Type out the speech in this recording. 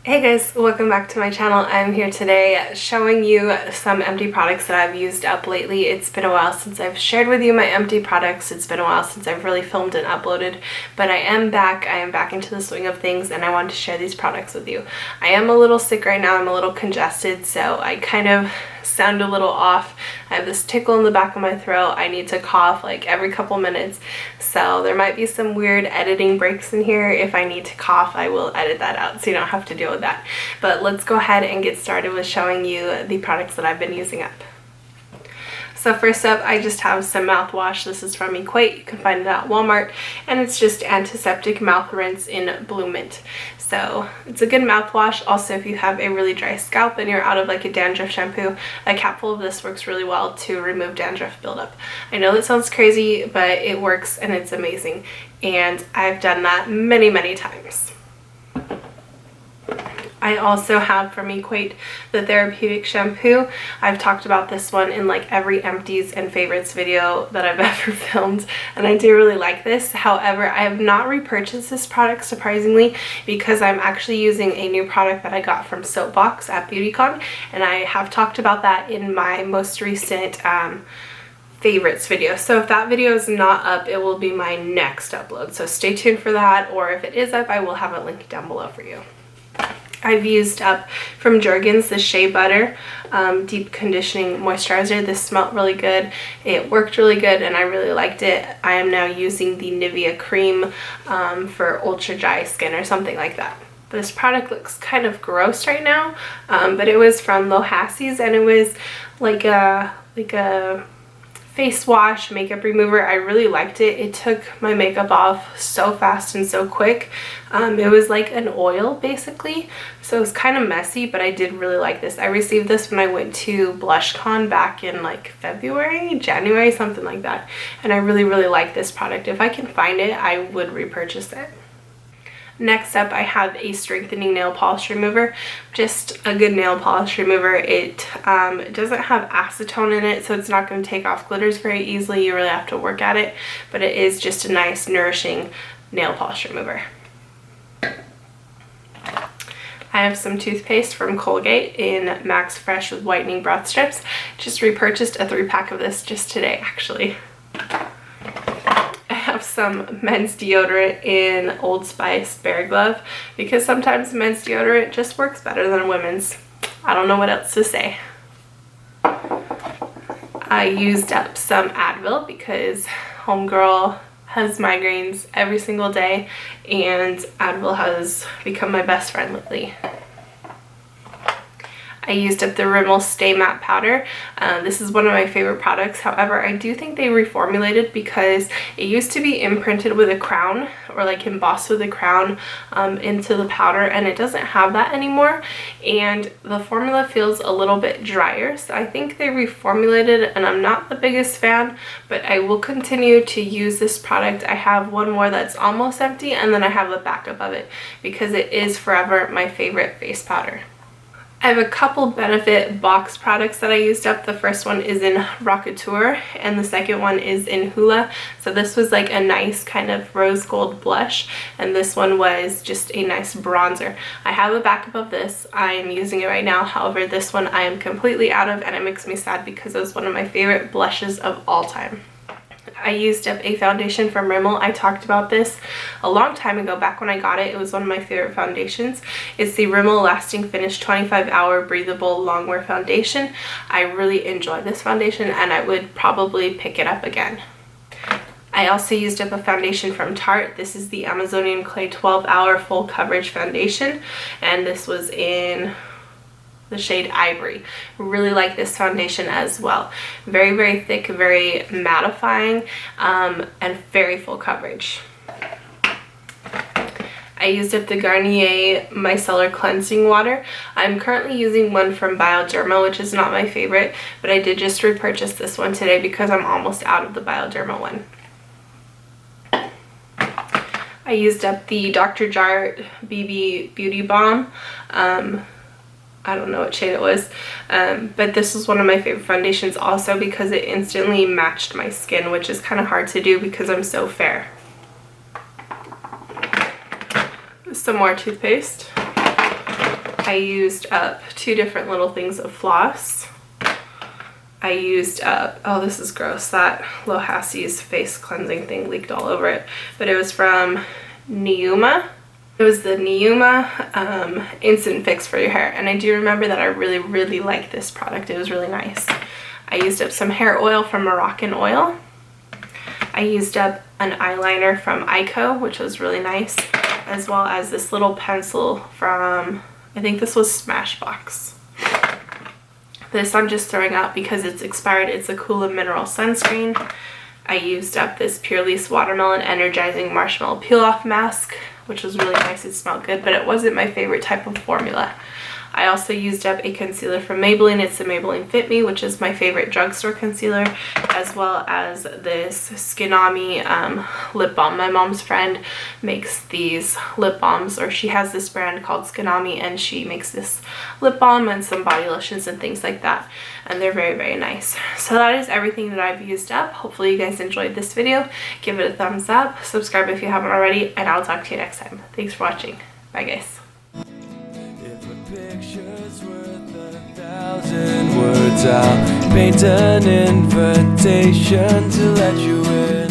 Hey guys, welcome back to my channel. I'm here today showing you some empty products that I've used up lately. It's been a while since I've shared with you my empty products. It's been a while since I've really filmed and uploaded, but I am back. I am back into the swing of things and I wanted to share these products with you. I am a little sick right now. I'm a little congested, so I kind of sound a little off. I have this tickle in the back of my throat. I need to cough like every couple minutes, so there might be some weird editing breaks in here. If I need to cough, I will edit that out so you don't have to deal with that. But let's go ahead and get started with showing you the products that I've been using up. So first up, I just have some mouthwash. This is from Equate. You can find it at Walmart, and it's just antiseptic mouth rinse in Blue Mint. So it's a good mouthwash. Also, if you have a really dry scalp and you're out of like a dandruff shampoo, a capful of this works really well to remove dandruff buildup. I know that sounds crazy, but it works and it's amazing. And I've done that many times. I also have from Equate the therapeutic shampoo. I've talked about this one in like every empties and favorites video that I've ever filmed, and I do really like this. However, I have not repurchased this product, surprisingly, because I'm actually using a new product that I got from VoxBox at BeautyCon, and I have talked about that in my most recent favorites video. So if that video is not up, it will be my next upload. So stay tuned for that, or if it is up, I will have a link down below for you. I've used up from Jergens the Shea Butter Deep Conditioning Moisturizer. This smelled really good. It worked really good and I really liked it. I am now using the Nivea Cream for ultra dry skin or something like that. This product looks kind of gross right now, but it was from Lohasie's and it was like a face wash, makeup remover. I really liked it. It took my makeup off so fast and so quick. It was like an oil basically, so it was kind of messy, but I did really like this. I received this when I went to BlushCon back in like February, January, something like that, and I really like this product. If I can find it, I would repurchase it. Next up, I have a strengthening nail polish remover, just a good nail polish remover. It doesn't have acetone in it, so it's not going to take off glitters very easily. You really have to work at it, but it is just a nice, nourishing nail polish remover. I have some toothpaste from Colgate in Max Fresh with whitening breath strips. Just repurchased a 3-pack of this just today, actually. Some men's deodorant in Old Spice Bear Glove, because sometimes men's deodorant just works better than women's. I don't know what else to say. I used up some Advil because homegirl has migraines every single day and Advil has become my best friend lately. I used up the Rimmel Stay Matte Powder. This is one of my favorite products. However, I do think they reformulated because it used to be imprinted with a crown or like embossed with a crown into the powder, and it doesn't have that anymore, and the formula feels a little bit drier. So I think they reformulated and I'm not the biggest fan, but I will continue to use this product. I have one more that's almost empty and then I have a backup of it because it is forever my favorite face powder. I have a couple Benefit box products that I used up. The first one is in Rockateur and the second one is in Hula. So this was like a nice kind of rose gold blush, and this one was just a nice bronzer. I have a backup of this. I am using it right now. However, this one I am completely out of, and it makes me sad because it was one of my favorite blushes of all time. I used up a foundation from Rimmel. I talked about this a long time ago, back when I got it. It was one of my favorite foundations. It's the Rimmel Lasting Finish 25-Hour Breathable Longwear Foundation. I really enjoy this foundation and I would probably pick it up again. I also used up a foundation from Tarte. This is the Amazonian Clay 12-Hour Full Coverage Foundation, and this was in the shade Ivory. Really like this foundation as well. Very thick, very mattifying, and very full coverage. I used up the Garnier Micellar Cleansing Water. I'm currently using one from Bioderma, which is not my favorite, but I did just repurchase this one today because I'm almost out of the Bioderma one. I used up the Dr. Jart BB Beauty Balm. I don't know what shade it was, but this was one of my favorite foundations also because it instantly matched my skin, which is kind of hard to do because I'm so fair. Some more toothpaste. I used up 2 different little things of floss. I used up, oh this is gross, that Lohassie's face cleansing thing leaked all over it, but it was from Neuma. It was the Neuma Instant Fix for your hair, and I do remember that I really liked this product. It was really nice. I used up some hair oil from Moroccan Oil. I used up an eyeliner from Ico, which was really nice, as well as this little pencil from, I think this was Smashbox. This I'm just throwing out because it's expired. It's a Coola Mineral Sunscreen. I used up this Purely's Watermelon Energizing Marshmallow Peel Off Mask, which was really nice. It smelled good, but it wasn't my favorite type of formula. I also used up a concealer from Maybelline. It's the Maybelline Fit Me, which is my favorite drugstore concealer, as well as this Skinami lip balm. My mom's friend makes these lip balms, or she has this brand called Skinami, and she makes this lip balm and some body lotions and things like that, and they're very nice. So that is everything that I've used up. Hopefully you guys enjoyed this video. Give it a thumbs up, subscribe if you haven't already, and I'll talk to you next time. Thanks for watching. Bye guys. Picture's worth 1,000 words. I'll paint an invitation to let you in.